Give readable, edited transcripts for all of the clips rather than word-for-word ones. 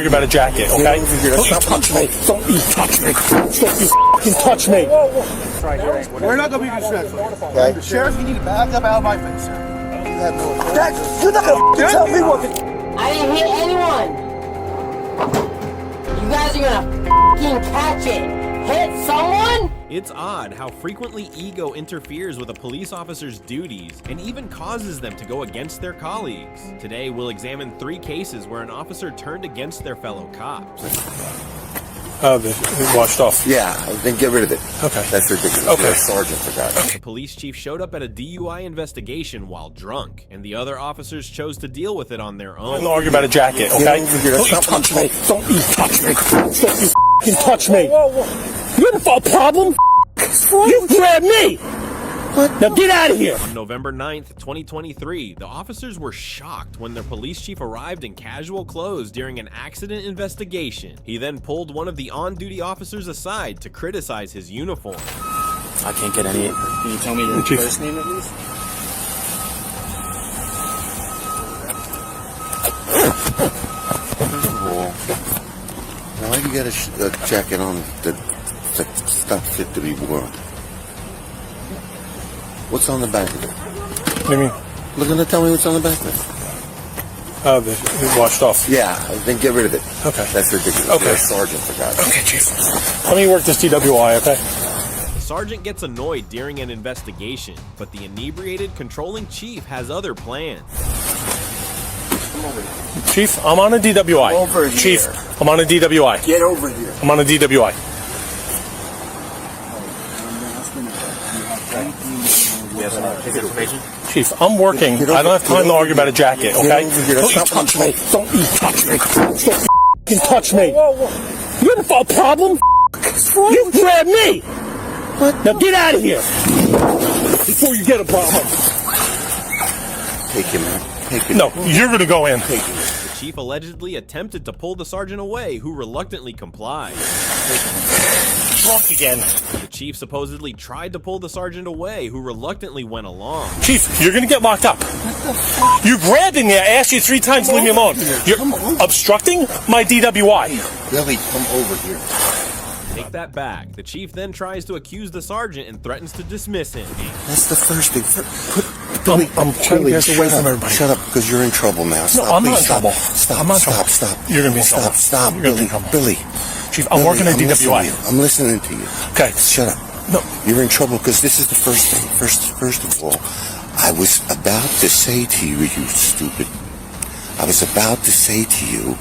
About a jacket, okay? Don't you touch me. Don't you touch me. Don't you fucking touch me. We're not going to be disrespectful. Okay? Sheriff, you need to back up out of my face, sir. You have no authority. You're not going to tell me what to... I didn't hit anyone. You guys are going to fucking catch it. Hit someone? It's odd how frequently ego interferes with a police officer's duties and even causes them to go against their colleagues. Today, we'll examine 3 cases where an officer turned against their fellow cops. They washed off. Yeah, then get rid of it. Okay. That's ridiculous. Okay. You're a sergeant for that. The police chief showed up at a DUI investigation while drunk, and the other officers chose to deal with it on their own. Don't argue about a jacket, okay? Get over here. Don't you touch me. Don't you touch me. Don't you fucking touch me. You have a problem? You grabbed me! What? Now get out of here! On November 9th, 2023, the officers were shocked when their police chief arrived in casual clothes during an accident investigation. He then pulled one of the on-duty officers aside to criticize his uniform. I can't get any... Can you tell me your first name at least? First of all, why do you got a jacket on that's not fit to be worn? What's on the back of it? What do you mean? Look, gonna tell me what's on the back of it. They washed off. Yeah, then get rid of it. Okay. That's ridiculous. Okay. You're a sergeant for that. Okay, Chief. Let me work this DWI, okay? The sergeant gets annoyed during an investigation, but the inebriated controlling chief has other plans. Come over here. Chief, I'm on a DWI. Come over here. Chief, I'm on a DWI. Get over here. I'm on a DWI. Chief, I'm working. I don't have time to argue about a jacket, okay? Don't you touch me. Don't you touch me. Don't you fucking touch me. You have a problem? You grabbed me. Now get out of here before you get a problem. Take him, man. Take him. No, you're going to go in. Take him. The chief allegedly attempted to pull the sergeant away, who reluctantly complied. Drunk again. The chief supposedly tried to pull the sergeant away, who reluctantly went along. Chief, you're going to get locked up. You grabbed me. I asked you 3 times to leave me alone. You're obstructing my DWI. Billy, come over here. Take that back. The chief then tries to accuse the sergeant and threatens to dismiss him. That's the first thing. Billy, I'm trying to get away from everybody. Shut up, because you're in trouble now. Stop, I'm not please, in stop. trouble. Stop, I'm not in stop, trouble. stop. You're going to be in trouble. Stop, You're gonna be Billy, in trouble. Billy. Chief, I'm working at DWI. I'm listening to you. Okay. Shut up. No. You're in trouble because this is the first thing. First of all, I was about to say to you, you stupid. I was about to say to you,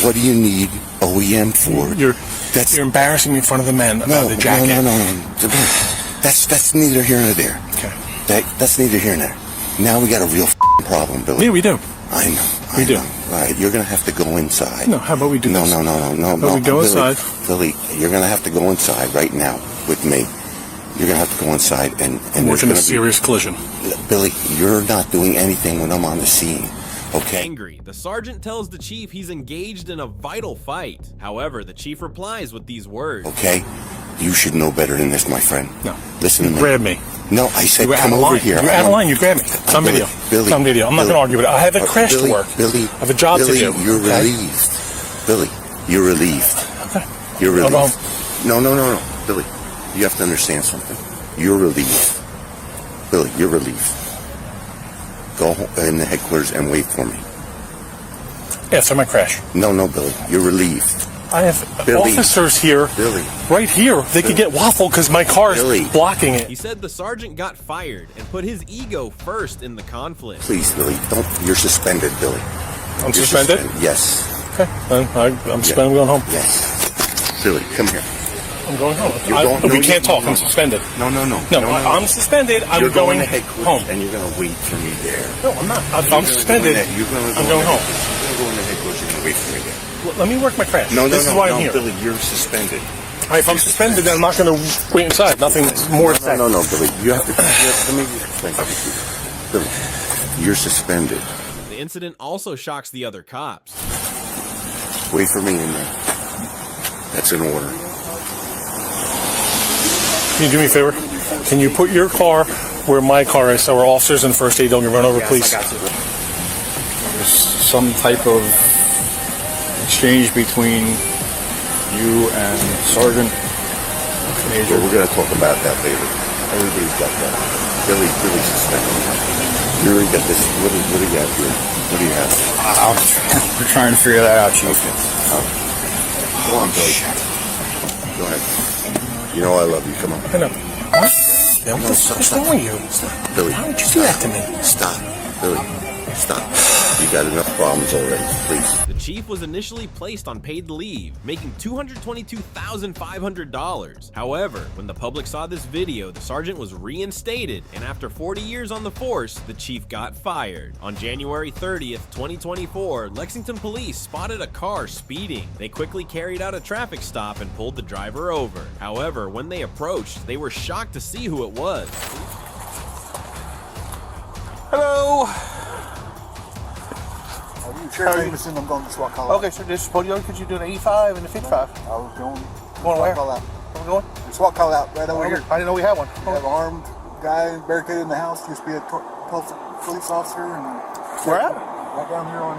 what do you need OEM for? You're embarrassing me in front of the men about the jacket. No. That's neither here nor there. Okay. That's neither here nor there. Now we got a real problem, Billy. Yeah, we do. I know. We do. All right, you're going to have to go inside. No, how about we do No. this? No. We go inside. Billy, you're going to have to go inside right now with me. You're going to have to go inside and We're in a serious collision. Billy, you're not doing anything when I'm on the scene. Okay. Angry, the sergeant tells the chief he's engaged in a vital fight. However, the chief replies with these words. Okay. You should know better than this, my friend. No. Listen to me. Grab me. No, I said You were come out of over line. here. You're out of line. You grabbed me. It's on video. Billy. It's on video. I'm not going to argue with it. I have a crash to work. Billy. I have a job to do. You're relieved. Billy, you're relieved. Okay. You're relieved. I'll go No. Billy, you have to understand something. You're relieved. Billy, you're relieved. Go in the headquarters and wait for me. After my crash. No, Billy, you're relieved. I have Billy. officers here. Billy. Right here. They could get waffled because my car is Billy. blocking it. He said the sergeant got fired and put his ego first in the conflict. Please, Billy, you're suspended, Billy. I'm You're suspended? Yes. Okay. Then I'm suspended. I'm going home. Yes. Billy, come here. I'm going home. We can't talk. I'm suspended. No. No, I'm suspended. I'm You're going to headquarters home. and you're going to wait for me there. No, I'm not. I'm suspended. I'm going home. You're going to go in the headquarters and wait for me there. Let me work my crash. No, This is why I'm here. Billy, you're suspended. All right, if I'm suspended, then I'm not going to wait inside. Nothing more to say. No, Billy. You have to. Let me explain something to you. Billy, you're suspended. The incident also shocks the other cops. Wait for me in there. That's an order. Can you do me a favor? Can you put your car where my car is so our officers and first aid don't get run over, please? I got you. There's some type of exchange between you and Sergeant Major. Well, we're going to talk about that later. Everybody's got that. Billy suspecting. You already got this. What do you got here? What do you have? We're trying to figure that out, Chief. Go on, Billy. Go ahead. You know I love you. Come on. I know. What? What's wrong with you? Stop. Billy. Why would you do that to me? Stop. Billy. Stop. You got enough problems already. Please. The chief was initially placed on paid leave, making $222,500. However, when the public saw this video, the sergeant was reinstated, and after 40 years on the force, the chief got fired. On January 30th, 2024, Lexington police spotted a car speeding. They quickly carried out a traffic stop and pulled the driver over. However, when they approached, they were shocked to see who it was. Hello. Sure, I'm going to SWAT call out. Okay, sir, this is Podio. Could you do an 85 and a 55? I was going. Going where? Call out. Where we going? SWAT call out right over here. I didn't know we had one. We have an armed guy barricaded in the house. Used to be a police officer. And Where at? right down here on.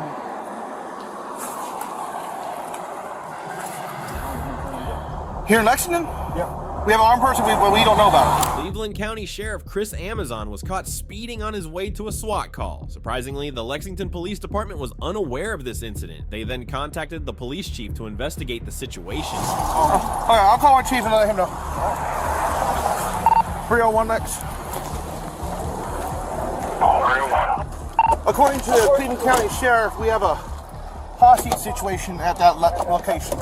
Here in Lexington? Yeah. We have an armed person we don't know about. Cleveland County Sheriff Chris Amazon was caught speeding on his way to a SWAT call. Surprisingly, the Lexington Police Department was unaware of this incident. They then contacted the police chief to investigate the situation. All right, I'll call our chief and let him know. 301 next. According to the Cleveland County Sheriff, we have a hostage situation at that location.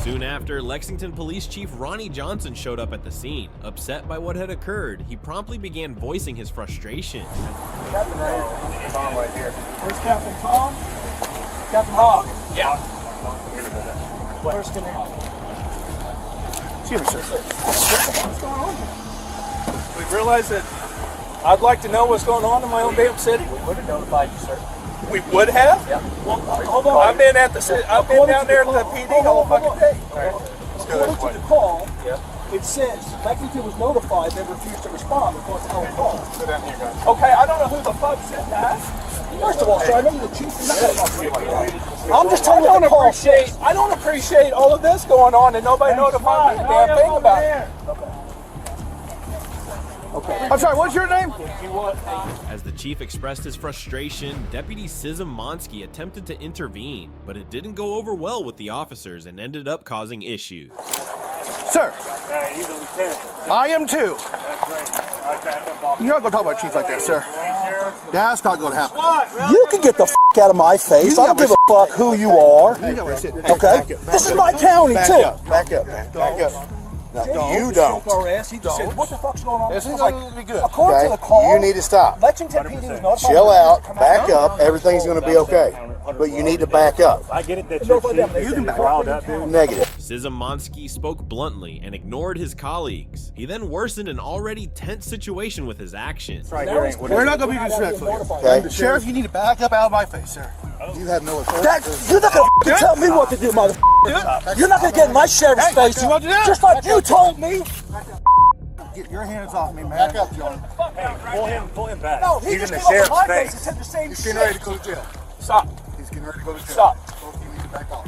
Soon after, Lexington Police Chief Ronnie Johnson showed up at the scene. Upset by what had occurred, he promptly began voicing his frustration. Captain Tom right here. Where's Captain Tom? Captain Hawk. Yeah. Where's Captain Hawk? Excuse me, sir. What's going on here? We've realized that I'd like to know what's going on in my own damn city. We would have notified you, sir. We would have? Yeah. Well, hold on. I've been down there at the PD all fucking day. According to the call, it says Lexington was notified, they refused to respond because of the call. Sit down here, guys. Okay, I don't know who the fuck said that. First of all, sir, I know you're the chief. I'm just telling you what the call says. I don't appreciate all of this going on and nobody notified me a damn thing about it. Okay. I'm sorry, what's your name? As the chief expressed his frustration, Deputy Sizem Monsky attempted to intervene, but it didn't go over well with the officers and ended up causing issues. Sir, I am too. You're not going to talk about chief like that, sir. That's not going to happen. You can get the f*** out of my face. I don't give a fuck who you are. Okay? This is my county, too. Back up, man. Back up. No, you don't. What the fuck's going on? This is like, going to be good. according to the call, You need to stop. Lexington PD was notified. Chill out. Back up. Everything's going to be okay. But you need to back up. I get it that you can back up. Negative. Sizem Monsky spoke bluntly and ignored his colleagues. He then worsened an already tense situation with his actions. We're not going to be disrespectful. Okay. Sheriff, you need to back up out of my face, sir. You have no authority. You're not going to tell me what to do, motherfucker. You're not going to get in my sheriff's face. you want to do that? Just like you told me. Get your hands off me, man. Back up, John. Pull him back. No, he He's in just the came up in my sheriff's face and face. said the same He's shit. getting ready to go to jail. Stop. He's getting ready to go to jail. Stop. Both of you need to back off.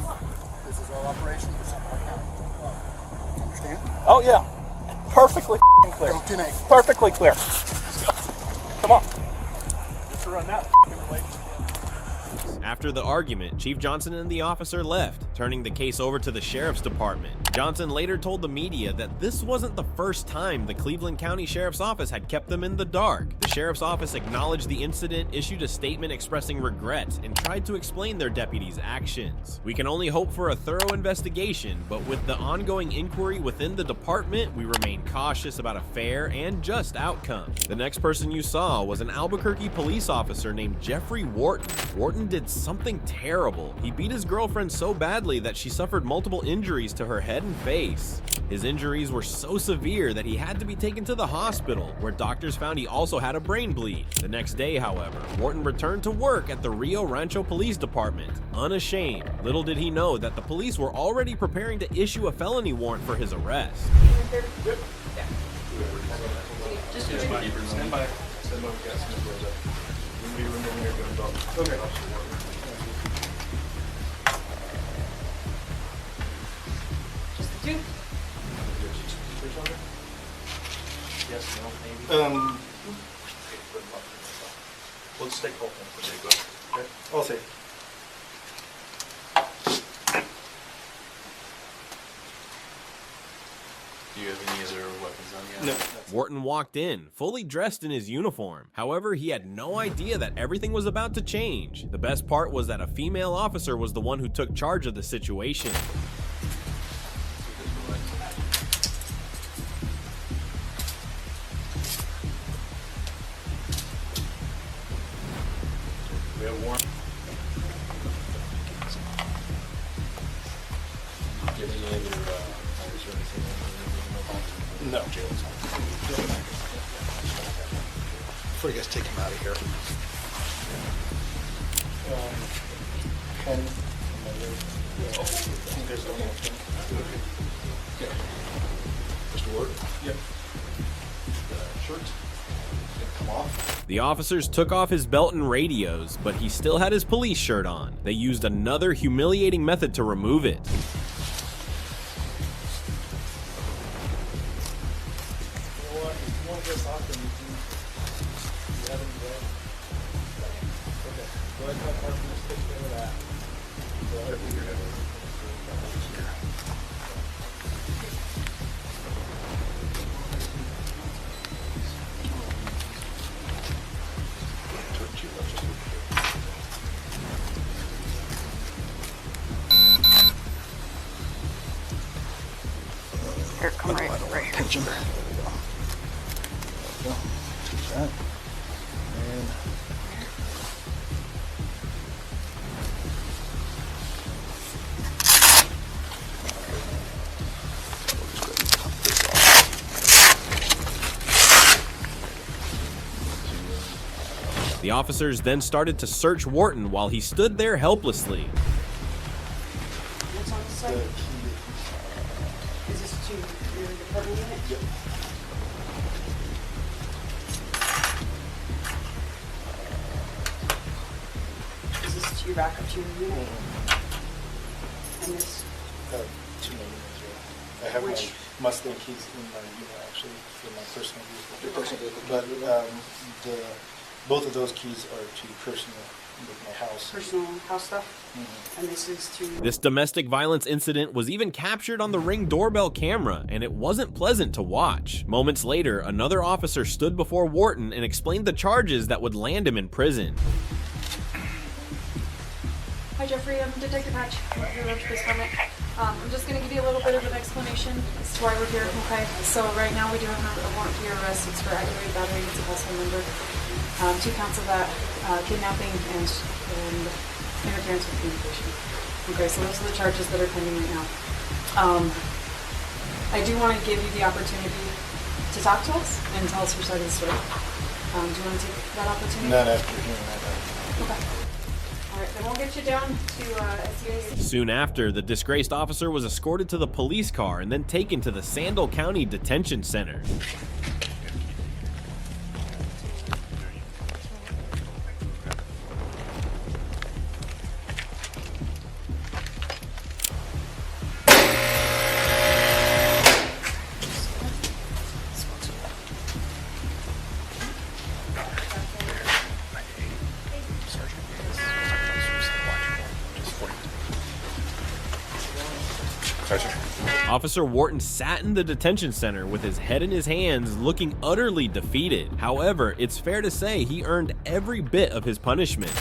This is our operation. This is our county. Understand? Oh, yeah. Perfectly clear. Go 10-8. Perfectly clear. Come on. After the argument, Chief Johnson and the officer left. turning the case over to the sheriff's department. Johnson later told the media that this wasn't the first time the Cleveland County Sheriff's Office had kept them in the dark. The sheriff's office acknowledged the incident, issued a statement expressing regret, and tried to explain their deputies' actions. "We can only hope for a thorough investigation, but with the ongoing inquiry within the department, we remain cautious about a fair and just outcome." The next person you saw was an Albuquerque police officer named Jeffrey Wharton. Wharton did something terrible. He beat his girlfriend so badly that she suffered multiple injuries to her head and face. His injuries were so severe that he had to be taken to the hospital, where doctors found he also had a brain bleed. The next day, however, Wharton returned to work at the Rio Rancho Police Department, unashamed. Little did he know that the police were already preparing to issue a felony warrant for his arrest. Stand by. Stand by. We got some doors up. We'll be removing your gun belt. Okay. Just the two? Yes, no, maybe. Let's take both of them. Go. Okay. I'll say. Do you have any other weapons on you? No. Wharton walked in, fully dressed in his uniform. However, he had no idea that everything was about to change. The best part was that a female officer was the one who took charge of the situation. We have warrant. Do you have any other fires or anything? No. Before you guys take him out of here. Pen. I think there's only one thing. Yeah. Mr. Ward? Yep. Shirt. Come off. The officers took off his belt and radios, but he still had his police shirt on. They used another humiliating method to remove it. Here, come right here. Attention. There we go. Take that. And The officers then started to search Wharton while he stood there helplessly. What's on the side? Is this to your department unit? Yep. Is this to your backup to your unit? And this? 2 million. I have Which? my Mustang keys in my unit actually for my personal vehicle. Your personal vehicle. But both of those keys are to personal, with my house. Personal house stuff? Mm-hmm. And this is to... This domestic violence incident was even captured on the Ring doorbell camera, and it wasn't pleasant to watch. Moments later, another officer stood before Wharton and explained the charges that would land him in prison. Hi Jeffrey, I'm Detective Hatch with your lunch police department. I'm just going to give you a little bit of an explanation as to why we're here, okay? So right now we do have a warrant for your arrest. It's for aggravated battery, it's a false number. 2 counts of that, kidnapping and interference with communication. Okay, so those are the charges that are pending right now. I do want to give you the opportunity to talk to us and tell us your side of the story. Do you want to take that opportunity? Not after hearing that. Okay. All right, then we'll get you down to SUAC. Soon after, the disgraced officer was escorted to the police car and then taken to the Sandal County Detention Center. Officer Wharton sat in the detention center with his head in his hands, looking utterly defeated. However, it's fair to say he earned every bit of his punishment.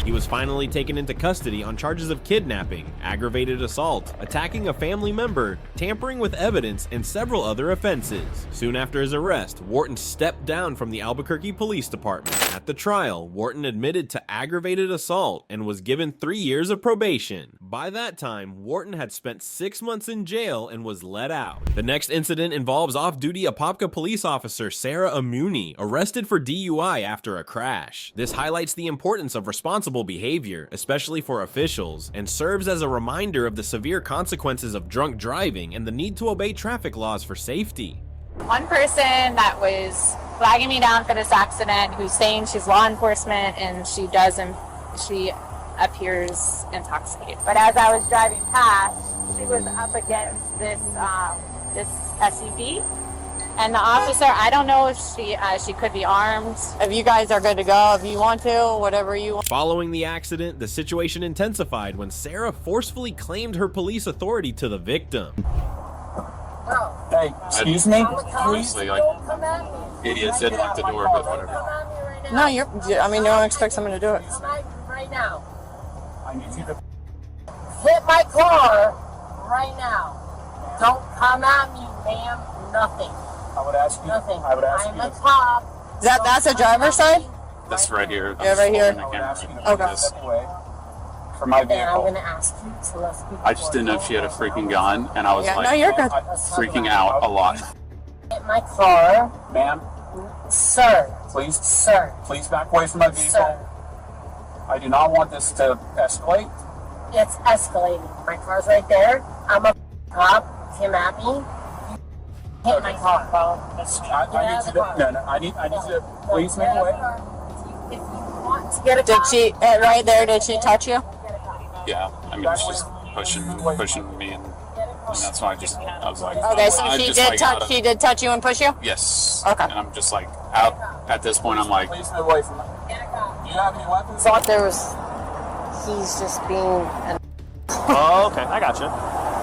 He was finally taken into custody on charges of kidnapping, aggravated assault, attacking a family member, tampering with evidence, and several other offenses. Soon after his arrest, Wharton stepped down from the Albuquerque Police Department. At the trial, Wharton admitted to aggravated assault and was given 3 years of probation. By that time, Wharton had spent 6 months in jail and was let out. The next incident involves off-duty Apopka police officer Sarah Mooney, arrested for DUI after a crash. This highlights the importance of responsible behavior, especially for officials, and serves as a reminder of the severe consequences of drunk driving and the need to obey traffic laws for safety. One person that was flagging me down for this accident, who's saying she's law enforcement and she appears intoxicated. But as I was driving past, she was up against this SUV. And the officer, I don't know if she could be armed. If you guys are good to go, if you want to, whatever you want. Following the accident, the situation intensified when Sarah forcefully claimed her police authority to the victim. Hey, excuse me? Honestly, like, idiots didn't lock the door, but whatever. No, you don't expect someone to do it. Right now. I need you to Hit my car right now. Don't come at me, ma'am. Nothing. I would ask you. Nothing. I would ask I'm you. a cop. That's a driver's side? This right here. Yeah, right here. I would ask you to Okay. step away from my And I'm vehicle. gonna ask you to let's be. I just didn't know if she had a freaking gun, and I was Yeah, like no, you're good. freaking out a lot. Hit my car, Ma'am, sir. please, Sir. please back away from my vehicle. Sir. I do not want this to escalate. It's escalating. My car's right there. I'm a cop. Came at me. Hit my car. I need you to. No, I need you to please make away. If you want to get a Did cop, she, right there, did she touch you? Yeah, I mean, it's just pushing me, and that's why I was like, Okay, so I'm she just did like touch, she did touch you and push you? Yes. Okay. And I'm just like out at this point. I'm like, Please move away from it. Do you have any weapons? thought he's just being an Oh, okay, I got you.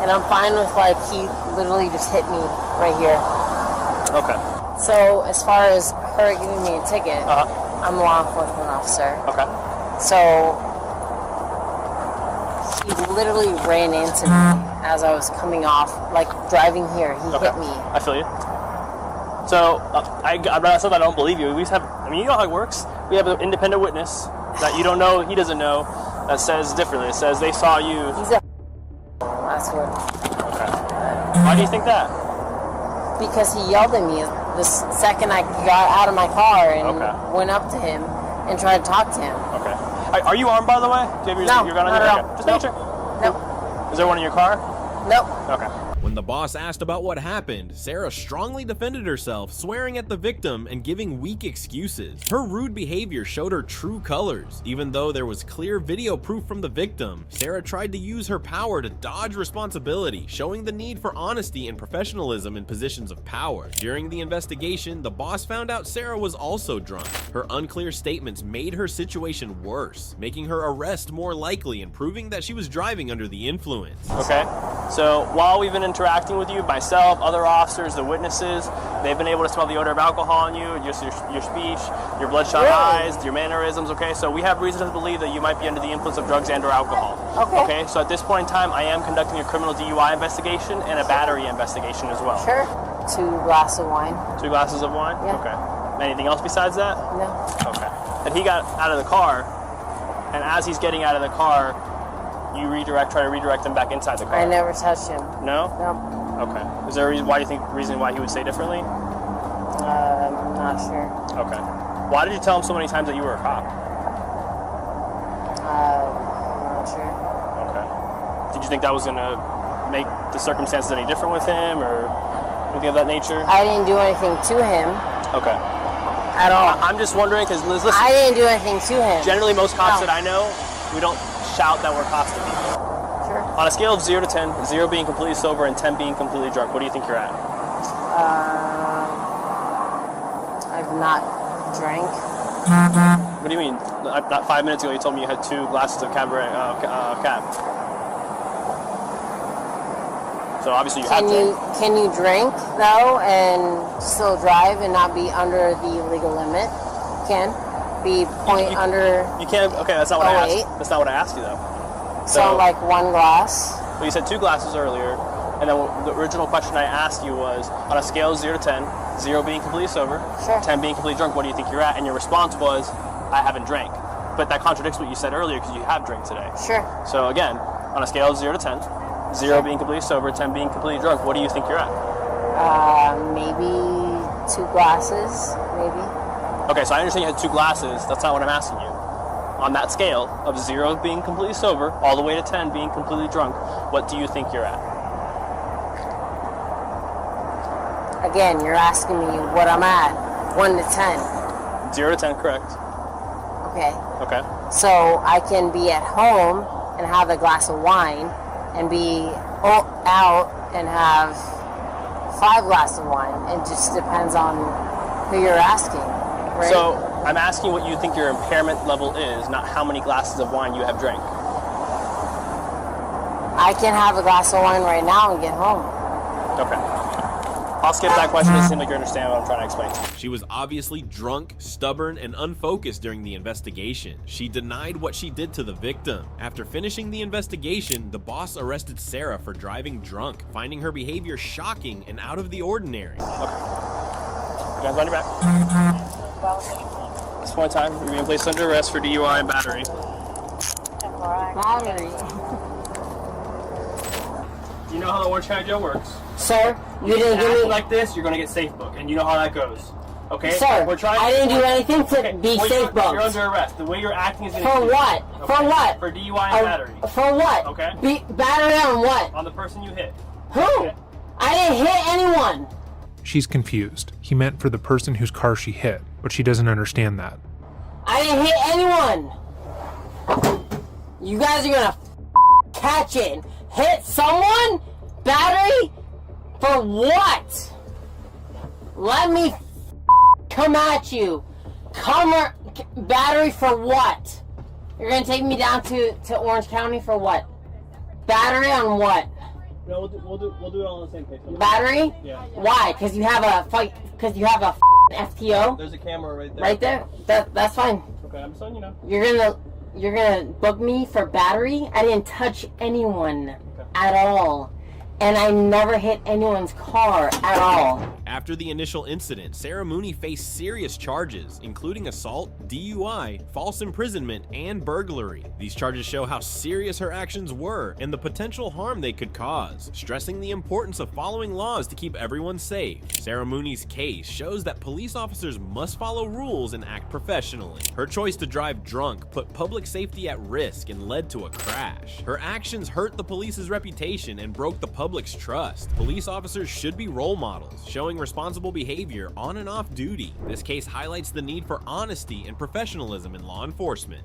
and I'm fine with like he literally just hit me right here. Okay. So as far as her giving me a ticket, Uh-huh. I'm a law enforcement officer. Okay. So he literally ran into me as I was coming off, like driving here. He hit me. I feel you. So, I'd rather say that I don't believe you. We just have, I mean, you know how it works. We have an independent witness that you don't know, he doesn't know, that says differently. It says they saw you. He's a that's what. Okay. Why do you think that? Because he yelled at me the second I got out of my car and Okay. went up to him and tried to talk to him. Okay. Are you armed, by the way? Do you have your gun on not you? at Okay. all. Just make sure. Nope. Is there one in your car? Nope. Okay. When the boss asked about what happened, Sarah strongly defended herself, swearing at the victim and giving weak excuses. Her rude behavior showed her true colors. Even though there was clear video proof from the victim, Sarah tried to use her power to dodge responsibility, showing the need for honesty and professionalism in positions of power. During the investigation, the boss found out Sarah was also drunk. Her unclear statements made her situation worse, making her arrest more likely and proving that she was driving under the influence. Okay. So while we've been interacting with you, myself, other officers, the witnesses, they've been able to smell the odor of alcohol on you, just your speech, your bloodshot eyes, your mannerisms, okay? So we have reason to believe that you might be under the influence of drugs and or alcohol. Okay. So at this point in time, I am conducting a criminal DUI investigation and a battery investigation as well. Sure. 2 glasses of wine. 2 glasses of wine? Yeah. Okay. Anything else besides that? No. Okay. And he got out of the car, and as he's getting out of the car, you try to redirect him back inside the car. I never touched him. No? No. Okay. Is there a reason why he would say differently? I'm not sure. Okay. Why did you tell him so many times that you were a cop? I'm not sure. Okay. Did you think that was gonna make the circumstances any different with him or anything of that nature? I didn't do anything to him. Okay. At all. I'm just wondering because listen. I didn't do anything to him. Generally, most cops that I know, we don't shout that we're accosting people. Sure. On a scale of 0 to 10, 0 being completely sober and 10 being completely drunk, what do you think you're at? I've not drank. What do you mean? Not 5 minutes ago, you told me you had 2 glasses of cab. So obviously you had to. Can you drink though and still drive and not be under the legal limit? Can be under. You can't. Okay, that's not what I asked. That's not what I asked you though. So like 1 glass. Well, you said 2 glasses earlier, and then the original question I asked you was on a scale of 0 to 10, 0 being completely sober, 10 being completely drunk. What do you think you're at? And your response was, I haven't drank. But that contradicts what you said earlier because you have drank today. Sure. So again, on a scale of 0 to 10, 0 being completely sober, 10 being completely drunk, what do you think you're at? Maybe 2 glasses, maybe. Okay, so I understand you had 2 glasses. That's not what I'm asking you. On that scale of 0 being completely sober, all the way to 10 being completely drunk, what do you think you're at? Again, you're asking me what I'm at. 1 to 10. 0 to 10, correct. Okay. Okay. So I can be at home and have a glass of wine and be out and have 5 glasses of wine. It just depends on who you're asking, right? So I'm asking what you think your impairment level is, not how many glasses of wine you have drank. I can have a glass of wine right now and get home. Okay. I'll skip that question. It seems like you understand what I'm trying to explain. She was obviously drunk, stubborn, and unfocused during the investigation. She denied what she did to the victim. After finishing the investigation, the boss arrested Sarah for driving drunk, finding her behavior shocking and out of the ordinary. Okay. You guys on your back. At this point in time, you're being placed under arrest for DUI and battery. Battery. Do you know how the Orange County Jail works? Sir, you didn't give me like this. You're gonna get safe book, and you know how that goes. Okay. Sir, I didn't do anything to be safe booked. You're under arrest. The way you're acting is for what? Okay. For what? For DUI and battery. For what? Okay. Battery on what? On the person you hit. Who? Okay. I didn't hit anyone. She's confused. He meant for the person whose car she hit, but she doesn't understand that. I didn't hit anyone. You guys are gonna catch it. Hit someone? Battery? For what? Let me come at you. Battery for what? You're gonna take me down to Orange County for what? Battery on what? No, we'll do it all on the same page. Battery? Yeah. Why? Because you have a fight. Because you have a FTO. There's a camera right there. Right there. That's fine. Okay, I'm just letting you know. You're gonna book me for battery? I didn't touch anyone at all. And I never hit anyone's car at all. After the initial incident, Sarah Mooney faced serious charges, including assault, DUI, false imprisonment, and burglary. These charges show how serious her actions were and the potential harm they could cause, stressing the importance of following laws to keep everyone safe. Sarah Mooney's case shows that police officers must follow rules and act professionally. Her choice to drive drunk put public safety at risk and led to a crash. Her actions hurt the police's reputation and broke the public's trust. Police officers should be role models, showing responsible behavior on and off duty. This case highlights the need for honesty and professionalism in law enforcement.